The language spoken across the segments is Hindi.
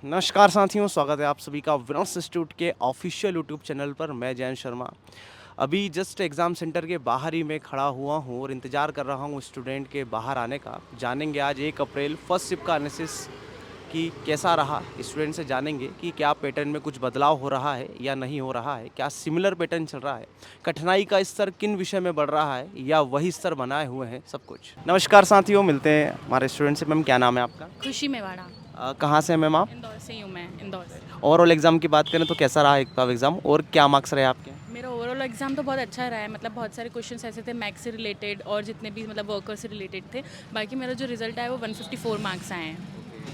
नमस्कार साथियों, स्वागत है आप सभी का विनोस इंस्टीट्यूट के ऑफिशियल यूट्यूब चैनल पर। मैं जयंत शर्मा अभी जस्ट एग्ज़ाम सेंटर के बाहर ही मैं खड़ा हुआ हूँ और इंतज़ार कर रहा हूँ स्टूडेंट के बाहर आने का। जानेंगे आज 1 अप्रैल फर्स्ट शिफ्ट का एनालिसिस कि कैसा रहा। स्टूडेंट से जानेंगे कि क्या पैटर्न में कुछ बदलाव हो रहा है या नहीं हो रहा है, क्या सिमिलर पैटर्न चल रहा है, कठिनाई का स्तर किन विषय में बढ़ रहा है या वही स्तर बनाए हुए हैं, सब कुछ। नमस्कार साथियों, मिलते हैं हमारे स्टूडेंट से। मैम क्या नाम है आपका? खुशी मेवाड़ा। कहाँ से हैं मैम आप? इंदौर से ही हूँ मैं, इंदौर से। ओवरऑल एग्ज़ाम की बात करें तो कैसा रहा एक का एग्ज़ाम और क्या मार्क्स रहे आपके? मेरा ओवरऑल एग्जाम तो बहुत अच्छा रहा है, मतलब बहुत सारे क्वेश्चंस ऐसे थे मैथ्स से रिलेटेड और जितने भी मतलब वर्कर से रिलेटेड थे। बाकी मेरा जो रिजल्ट आया वो 154 मार्क्स आए हैं।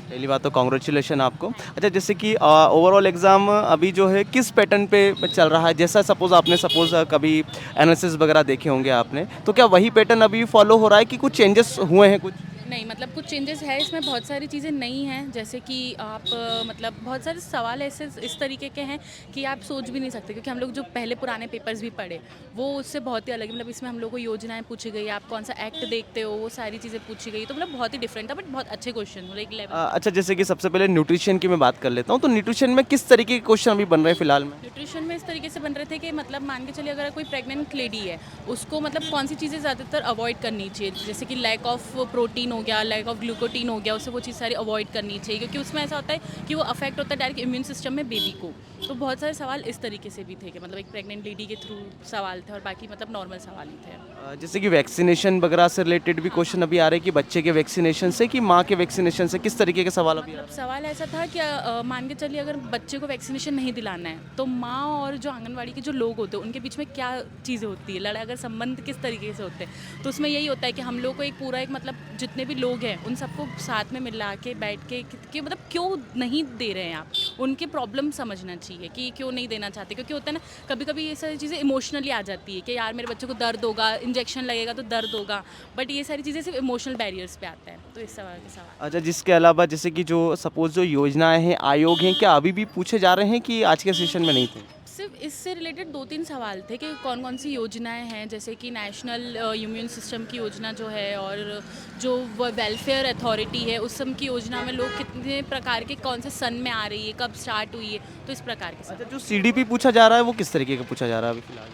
पहली बात तो कॉन्ग्रेचुलेशन आपको। अच्छा, जैसे कि ओवरऑल एग्ज़ाम अभी जो है किस पैटर्न पे चल रहा है? जैसा सपोज़ कभी एनालिसिस वगैरह देखे होंगे आपने, तो क्या वही पैटर्न अभी फॉलो हो रहा है कि कुछ चेंजेस हुए हैं कुछ? नहीं, मतलब कुछ चेंजेस है इसमें, बहुत सारी चीज़ें नई हैं। जैसे कि आप मतलब बहुत सारे सवाल ऐसे इस तरीके के हैं कि आप सोच भी नहीं सकते, क्योंकि हम लोग जो पहले पुराने पेपर्स भी पढ़े वो उससे बहुत ही अलग है। मतलब इसमें हम लोग को योजनाएं पूछी गई, आप कौन सा एक्ट देखते हो, वो सारी चीज़ें पूछी गई। तो मतलब बहुत ही डिफरेंट था, बट बहुत अच्छे क्वेश्चन, मतलब एक लेवल। अच्छा, जैसे कि सबसे पहले न्यूट्रिशन की मैं बात कर लेता हूँ, तो न्यूट्रिशन में किस तरीके के क्वेश्चन अभी बन रहे हैं फिलहाल में? न्यूट्रिशन में इस तरीके से बन रहे थे कि मतलब मान के चलिए अगर कोई प्रेग्नेंट लेडी है, उसको मतलब कौन सी चीज़ें ज़्यादातर अवॉइड करनी चाहिए। जैसे कि लैक ऑफ प्रोटीन हो गया, लैक ऑफ ग्लूकोटीन हो गया, उससे वो चीज़ सारी अवॉइड करनी चाहिए, क्योंकि उसमें ऐसा होता है कि वो अफेक्ट होता है डायरेक्ट इम्यून सिस्टम में बेबी को। तो बहुत सारे सवाल इस तरीके से भी थे कि मतलब एक प्रेग्नेंट लेडी के थ्रू सवाल थे और बाकी मतलब नॉर्मल सवाल ही थे। जैसे कि वैक्सीनेशन वगैरह से रिलेटेड भी क्वेश्चन अभी आ रहे हैं कि बच्चे के वैक्सीनेशन से कि माँ के वैक्सीनेशन से, किस तरीके के सवाल अभी आ रहे मतलब सवाल ऐसा था कि मान के चलिए अगर बच्चे को वैक्सीनेशन नहीं दिलाना है तो माँ और जो आंगनवाड़ी के जो लोग होते हैं उनके बीच में क्या चीज़ें होती है, लड़ाई अगर संबंध किस तरीके से होते हैं। तो उसमें यही होता है कि हम लोग को एक पूरा एक मतलब जितने भी लोग हैं उन सबको साथ में मिला के बैठ के कि मतलब क्यों नहीं दे रहे हैं आप, उनके प्रॉब्लम समझना चाहिए कि क्यों नहीं देना चाहते। क्योंकि होता है ना, कभी कभी ये सारी चीज़ें इमोशनली आ जाती है कि यार मेरे बच्चे को दर्द होगा, इंजेक्शन लगेगा तो दर्द होगा, बट ये सारी चीज़ें सिर्फ इमोशनल बैरियर्स पे आता है। तो इस सवाल के सवाल। अच्छा, जिसके अलावा जैसे कि जो सपोज़ जो योजनाएँ हैं, आयोग हैं, क्या अभी भी पूछे जा रहे हैं कि आज के सेशन में नहीं थे? सिर्फ इससे रिलेटेड 2-3 सवाल थे कि कौन-कौन सी योजनाएं हैं, जैसे कि नेशनल इम्यून सिस्टम की योजना जो है और जो वो वेलफेयर अथॉरिटी है उस सब की योजना में लोग कितने प्रकार के कौन से सन में आ रही है, कब स्टार्ट हुई है, तो इस प्रकार के अच्छा, सवाल। जो सीडीपी पूछा जा रहा है, वो किस तरीके का पूछा जा रहा है अभी फिलहाल?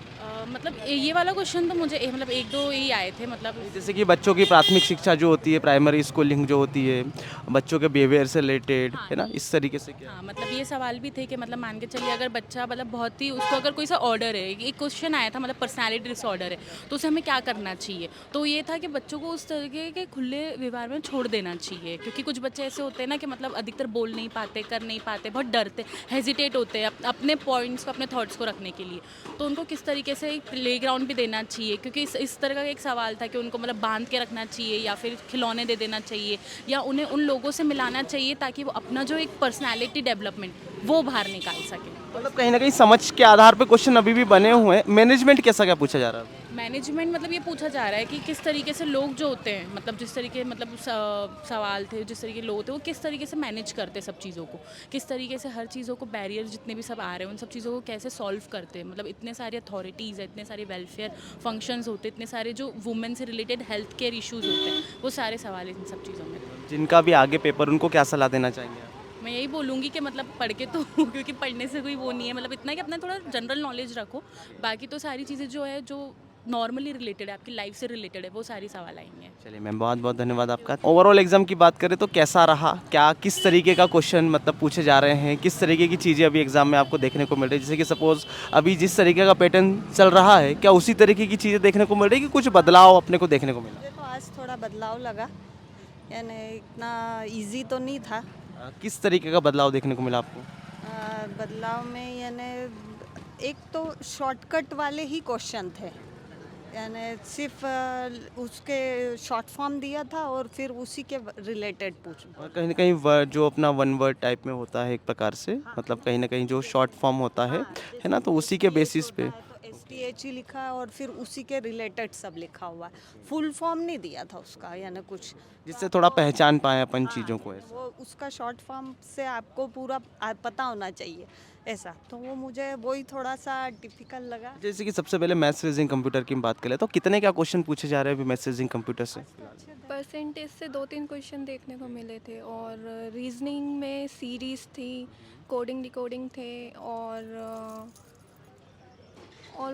मतलब ये वाला क्वेश्चन तो मुझे मतलब 1-2 ही आए थे मतलब। जैसे कि बच्चों की प्राथमिक शिक्षा जो होती है, प्राइमरी स्कूलिंग जो होती है, बच्चों के बिहेवियर से रिलेटेड, हाँ, है ना? इस तरीके से क्या? हाँ, मतलब ये सवाल भी थे कि मतलब मान के चलिए अगर बच्चा मतलब बहुत ही उसको अगर कोई सा ऑर्डर है, एक क्वेश्चन आया था मतलब पर्सनालिटी डिसऑर्डर है, तो उसे हमें क्या करना चाहिए। तो ये था कि बच्चों को उस तरीके के खुले व्यवहार में छोड़ देना चाहिए, क्योंकि कुछ बच्चे ऐसे होते हैं ना कि मतलब अधिकतर बोल नहीं पाते, कर नहीं पाते, बहुत डरते, हेजिटेट होते हैं अपने पॉइंट्स को, अपने थॉट्स को रखने के लिए। तो उनको किस तरीके से एक प्ले ग्राउंड भी देना चाहिए, क्योंकि इस तरह का एक सवाल था कि उनको मतलब बांध के रखना चाहिए या फिर खिलौने दे देना चाहिए या उन्हें उन लोगों से मिलाना चाहिए ताकि वो अपना जो एक पर्सनालिटी डेवलपमेंट वो बाहर निकाल सके। मतलब कहीं न कहीं समझ के आधार पे क्वेश्चन अभी भी बने हुए हैं। मैनेजमेंट कैसा क्या पूछा जा रहा है? मैनेजमेंट मतलब ये पूछा जा रहा है कि किस तरीके से लोग जो होते हैं, मतलब जिस तरीके मतलब सवाल थे, जिस तरीके लोग थे वो किस तरीके से मैनेज करते हैं सब चीज़ों को, किस तरीके से हर चीज़ों को बैरियर जितने भी सब आ रहे हैं उन सब चीज़ों को कैसे सॉल्व करते हैं। मतलब इतने सारे अथॉरिटीज़ है, इतने सारे वेलफेयर फंक्शंस होते हैं, इतने सारे जो वुमेन से रिलेटेड हेल्थ केयर इशूज़ होते हैं, वो सारे सवाल इन सब चीज़ों में। जिनका भी आगे पेपर, उनको क्या सलाह देना चाहेंगे आप? मैं यही बोलूँगी कि मतलब पढ़ के तो क्योंकि पढ़ने से कोई वो नहीं है, मतलब इतना कि अपना थोड़ा जनरल नॉलेज रखो, बाकी तो सारी चीज़ें जो है जो नॉर्मली रिलेटेड है, आपकी लाइफ से रिलेटेड है, वो सारी सवाल आएंगे। चलिए मैम, बहुत-बहुत धन्यवाद आपका। ओवरऑल एग्ज़ाम की बात करें तो कैसा रहा? क्या किस तरीके का क्वेश्चन मतलब पूछे जा रहे हैं? किस तरीके की चीज़ें अभी एग्ज़ाम में आपको देखने को मिल रही है? जैसे कि सपोज़ अभी जिस तरीके का पैटर्न चल रहा है, क्या उसी तरीके की चीज़ें देखने को मिल रही है कि कुछ बदलाव अपने को देखने को मिला? मुझे तो आज थोड़ा बदलाव लगा, यानी इतना इजी तो नहीं था। किस तरीके का बदलाव देखने को मिला आपको? बदलाव में यानी एक तो शॉर्टकट वाले ही क्वेश्चन थे, यानी सिर्फ उसके शॉर्ट फॉर्म दिया था और फिर उसी के रिलेटेड पूछो। और कहीं न कहीं वर्ड जो अपना वन वर्ड टाइप में होता है एक प्रकार से, मतलब कहीं न कहीं जो शॉर्ट फॉर्म होता है ना? तो उसी के बेसिस पे। STHE लिखा है और फिर उसी के रिलेटेड सब लिखा हुआ है, फुल फॉर्म नहीं दिया था उसका, यानी कुछ जिससे थोड़ा पहचान पाए अपन चीज़ों को ऐसा। वो उसका शॉर्ट फॉर्म से आपको पूरा पता होना चाहिए ऐसा, तो वो मुझे वही थोड़ा सा डिफिकल्ट लगा। जैसे कि सबसे पहले मैथ्स रीजनिंग कंप्यूटर की हम बात करें तो कितने क्या क्वेश्चन पूछे जा रहे हैं अभी मैथ्स रीजनिंग कंप्यूटर से? परसेंटेज से 2-3 क्वेश्चन देखने को मिले थे और रीजनिंग में सीरीज थी, कोडिंग डिकोडिंग थे और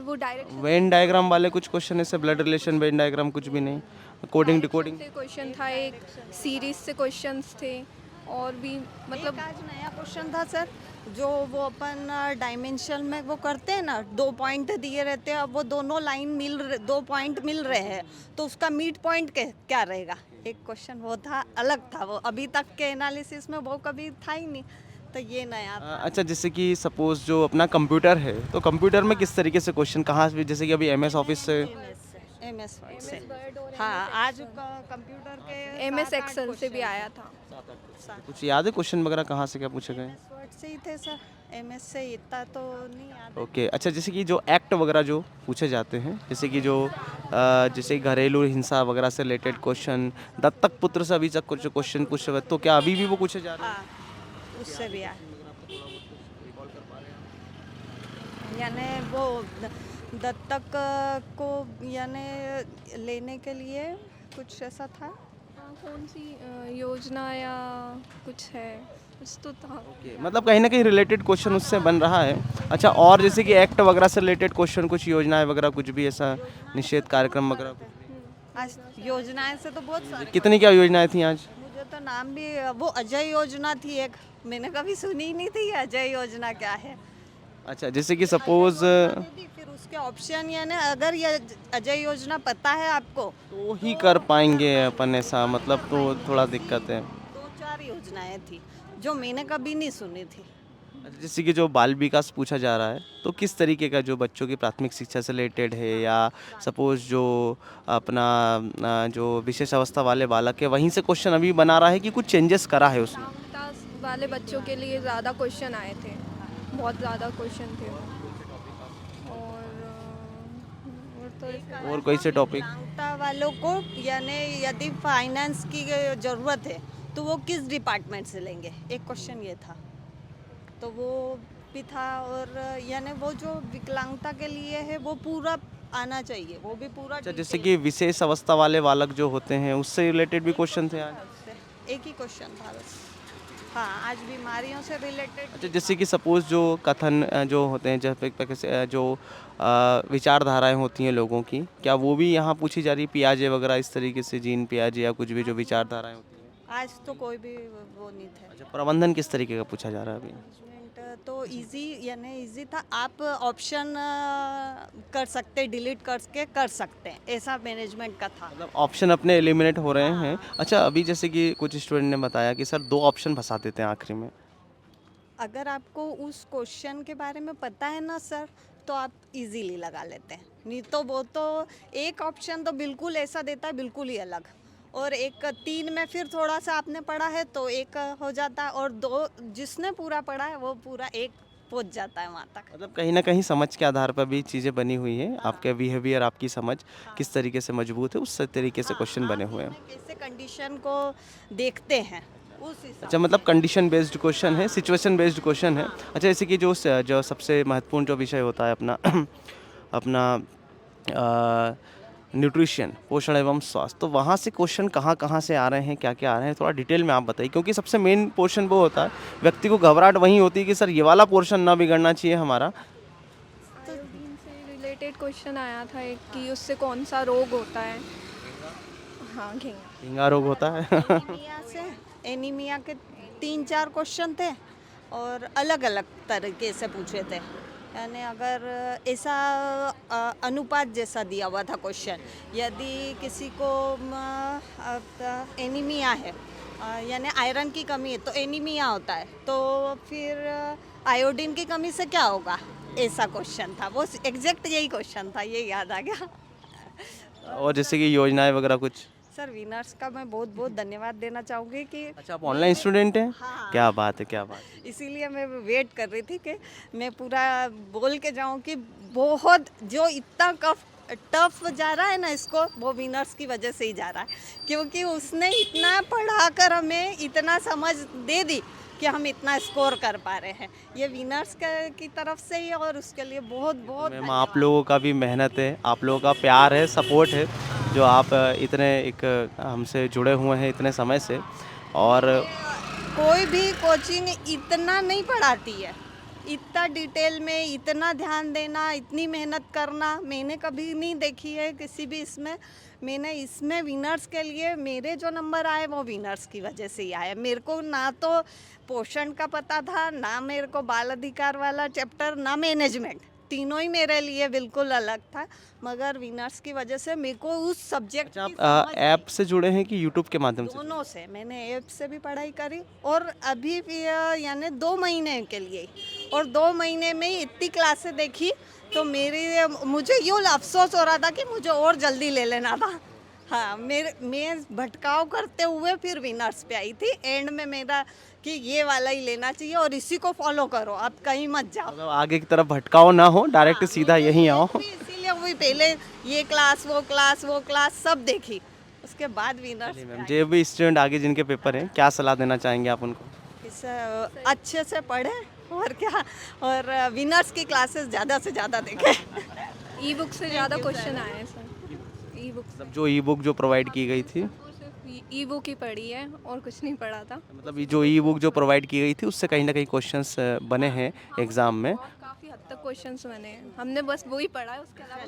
वो डायरेक्ट वेन डायग्राम वाले कुछ क्वेश्चन ऐसे, ब्लड रिलेशन वेन डायग्राम कुछ भी नहीं, कोडिंग डिकोडिंग। से क्वेश्चन था, एक सीरीज से क्वेश्चन्स थे और भी मतलब आज नया क्वेश्चन था सर, जो वो अपन डायमेंशन में वो करते हैं ना, 2 पॉइंट दिए रहते हैं, अब वो दोनों लाइन 2 पॉइंट मिल रहे हैं, तो उसका मिड पॉइंट क्या रहेगा, एक क्वेश्चन वो था, अलग था वो, अभी तक के एनालिसिस में वो कभी था ही नहीं, तो ये नया था। अच्छा, जैसे कि सपोज जो अपना कंप्यूटर है तो कंप्यूटर में किस तरीके से क्वेश्चन कहाँ से, जैसे कि अभी MS ऑफिस से, MS वर्ड से, हाँ आज कंप्यूटर के MS एक्सेल से भी आया था। कुछ याद है क्वेश्चन वगैरह कहाँ से क्या पूछे गए? MS वर्ड से ही थे सर, MS से इतना तो नहीं याद है। ओके, अच्छा, जैसे कि जो एक्ट वगैरह जो पूछे जाते हैं, जैसे कि जो जैसे घरेलू हिंसा वगैरह से रिलेटेड क्वेश्चन, दत्तक पुत्र से अभी तक कुछ क्वेश्चन पूछे हुए, तो क्या अभी भी वो पूछे जा रहे हैं? हाँ उससे भी आया, यानी वो दत्तक को यानी लेने के लिए कुछ ऐसा था। कौन सी योजना या कुछ है, कुछ तो था। ओके, मतलब कहीं ना कहीं रिलेटेड क्वेश्चन उससे बन रहा है। अच्छा, और जैसे कि एक्ट वगैरह से रिलेटेड क्वेश्चन, कुछ योजनाएं वगैरह कुछ भी ऐसा, निषेध कार्यक्रम वगैरह कुछ भी? आज योजनाएं से तो बहुत सारे, कितनी क्या योजनाएं थी आज? मुझे तो नाम भी, वो अजय योजना थी एक, मैंने कभी सुनी ही नहीं थी अजय योजना क्या है। अच्छा, जैसे कि सपोज फिर उसके ऑप्शन, यानी अगर ये अजय योजना पता है आपको तो ही कर पाएंगे अपन ऐसा, मतलब तो थोड़ा दिक्कत है। 2-4 योजनाएं थी जो मैंने कभी नहीं सुनी थी। अच्छा, जैसे कि जो बाल विकास पूछा जा रहा है तो किस तरीके का, जो बच्चों की प्राथमिक शिक्षा से रिलेटेड है, या सपोज जो अपना जो विशेष अवस्था वाले बालक है वहीं से क्वेश्चन अभी बना रहा है कि कुछ चेंजेस करा है उसमें? विकलांगता वाले बच्चों के लिए ज़्यादा क्वेश्चन आए थे, बहुत ज़्यादा क्वेश्चन थे और कोई से टॉपिक? विकलांगता वालों को यानी यदि फाइनेंस की ज़रूरत है तो वो किस डिपार्टमेंट से लेंगे, एक क्वेश्चन ये था, तो वो भी था। और यानी वो जो विकलांगता के लिए है वो पूरा आना चाहिए, वो भी पूरा। अच्छा, जैसे कि विशेष अवस्था वाले बालक जो होते हैं उससे रिलेटेड भी क्वेश्चन थे आज? एक ही क्वेश्चन था बस, हाँ आज बीमारियों से रिलेटेड। अच्छा, जैसे कि सपोज जो कथन जो होते हैं, जैसे जो विचारधाराएं होती हैं लोगों की, क्या वो भी यहाँ पूछी जा रही है, पियाजे वगैरह इस तरीके से, जीन पियाजे या कुछ भी जो विचारधाराएं होती हैं? आज तो कोई भी वो नहीं थे। अच्छा, प्रबंधन किस तरीके का पूछा जा रहा है अभी? मैनेजमेंट तो इजी, यानी इजी था, आप ऑप्शन कर सकते, डिलीट करके कर सकते हैं, ऐसा मैनेजमेंट का था। मतलब ऑप्शन अपने एलिमिनेट हो रहे हैं। अच्छा, अभी जैसे कि कुछ स्टूडेंट ने बताया कि सर 2 ऑप्शन फंसा देते हैं आखिरी में। अगर आपको उस क्वेश्चन के बारे में पता है ना सर, तो आप इजीली लगा लेते हैं, नहीं तो वो तो एक ऑप्शन तो बिल्कुल ऐसा देता है, बिल्कुल ही अलग, और एक 3 में फिर थोड़ा सा आपने पढ़ा है तो एक हो जाता है, और 2 जिसने पूरा पढ़ा है वो पूरा एक पहुंच जाता है वहाँ तक। मतलब कहीं ना कहीं समझ के आधार पर भी चीज़ें बनी हुई हैं, आपके बिहेवियर, आपकी समझ किस तरीके से मजबूत है, उस तरीके से क्वेश्चन बने हुए हैं। कैसे कंडीशन को देखते हैं उस हिसाब। अच्छा, मतलब कंडीशन बेस्ड क्वेश्चन है, सिचुएशन बेस्ड क्वेश्चन है। अच्छा, जैसे कि जो सबसे महत्वपूर्ण जो विषय होता है अपना अपना न्यूट्रिशन, पोषण एवं स्वास्थ्य, तो वहाँ से क्वेश्चन कहाँ कहाँ से आ रहे हैं, क्या क्या आ रहे हैं, थोड़ा डिटेल में आप बताइए, क्योंकि सबसे मेन पोर्शन वो होता है, व्यक्ति को घबराहट वहीं होती है कि सर ये वाला पोर्शन ना बिगड़ना चाहिए हमारा। आयोडीन से रिलेटेड क्वेश्चन आया था एक, कि उससे कौन सा रोग होता है। हाँ, घेंगा। झींगा रोग होता है। एनीमिया से, एनीमिया के 3-4 क्वेश्चन थे और अलग अलग तरीके से पूछे थे, यानी अगर ऐसा अनुपात जैसा दिया हुआ था क्वेश्चन, यदि किसी को एनीमिया है, यानी आयरन की कमी है तो एनीमिया होता है, तो फिर आयोडीन की कमी से क्या होगा, ऐसा क्वेश्चन था, वो एग्जैक्ट यही क्वेश्चन था, ये याद आ गया। और जैसे कि योजनाएं वगैरह कुछ? सर विनर्स का मैं बहुत बहुत धन्यवाद देना चाहूँगी कि अच्छा, आप ऑनलाइन स्टूडेंट हैं? हाँ। क्या बात है, क्या बात है। इसीलिए मैं वेट कर रही थी कि मैं पूरा बोल के जाऊँ कि बहुत जो इतना टफ जा रहा है ना इसको, वो विनर्स की वजह से ही जा रहा है, क्योंकि उसने इतना पढ़ाकर हमें इतना समझ दे दी कि हम इतना स्कोर कर पा रहे हैं। ये विनर्स की तरफ से ही, और उसके लिए बहुत बहुत मैम, आप लोगों का भी मेहनत है, आप लोगों का प्यार है, सपोर्ट है, जो आप इतने एक हमसे जुड़े हुए हैं इतने समय से। और कोई भी कोचिंग इतना नहीं पढ़ाती है, इतना डिटेल में इतना ध्यान देना, इतनी मेहनत करना मैंने कभी नहीं देखी है किसी भी इसमें। मैंने इसमें विनर्स के लिए मेरे जो नंबर आए वो विनर्स की वजह से ही आए। मेरे को ना तो पोषण का पता था, ना मेरे को बाल अधिकार वाला चैप्टर, ना मैनेजमेंट, तीनों ही मेरे लिए बिल्कुल अलग था, मगर विनर्स की वजह से मेरे को उस सब्जेक्ट अच्छा, की आप समझ आई। ऐप से जुड़े हैं कि यूट्यूब के माध्यम से? दोनों से मैंने ऐप से भी पढ़ाई करी, और अभी भी यानी 2 महीने के लिए, और 2 महीने में ही इतनी क्लासें देखी तो मुझे यूँ अफसोस हो रहा था कि मुझे और जल्दी ले लेना था। हाँ, मैं भटकाव करते हुए फिर विनर्स पे आई थी, एंड में मेरा कि ये वाला ही लेना चाहिए और इसी को फॉलो करो, आप कहीं मत जाओ। मतलब आगे की तरफ भटकाव ना हो, डायरेक्ट हाँ, सीधा यहीं आओ। इसीलिए वही पहले ये क्लास वो क्लास सब देखी, उसके बाद विनर्स चलिए मैम, जो भी स्टूडेंट आगे जिनके पेपर हैं, क्या सलाह देना चाहेंगे आप उनको? अच्छे से पढ़े, और क्या, और विनर्स की क्लासेस ज़्यादा से ज़्यादा देखें। ई बुक से ज़्यादा क्वेश्चन आए हैं सर। ई बुक मतलब जो ई बुक जो प्रोवाइड की गई थी, सिर्फ ई बुक ही पढ़ी है और कुछ नहीं पढ़ा था। मतलब ये जो ई बुक जो प्रोवाइड की गई थी उससे कहीं ना कहीं क्वेश्चंस बने हैं एग्ज़ाम में। और काफ़ी हद तक क्वेश्चंस बने हैं, हमने बस वही पढ़ा है, उसके अलावा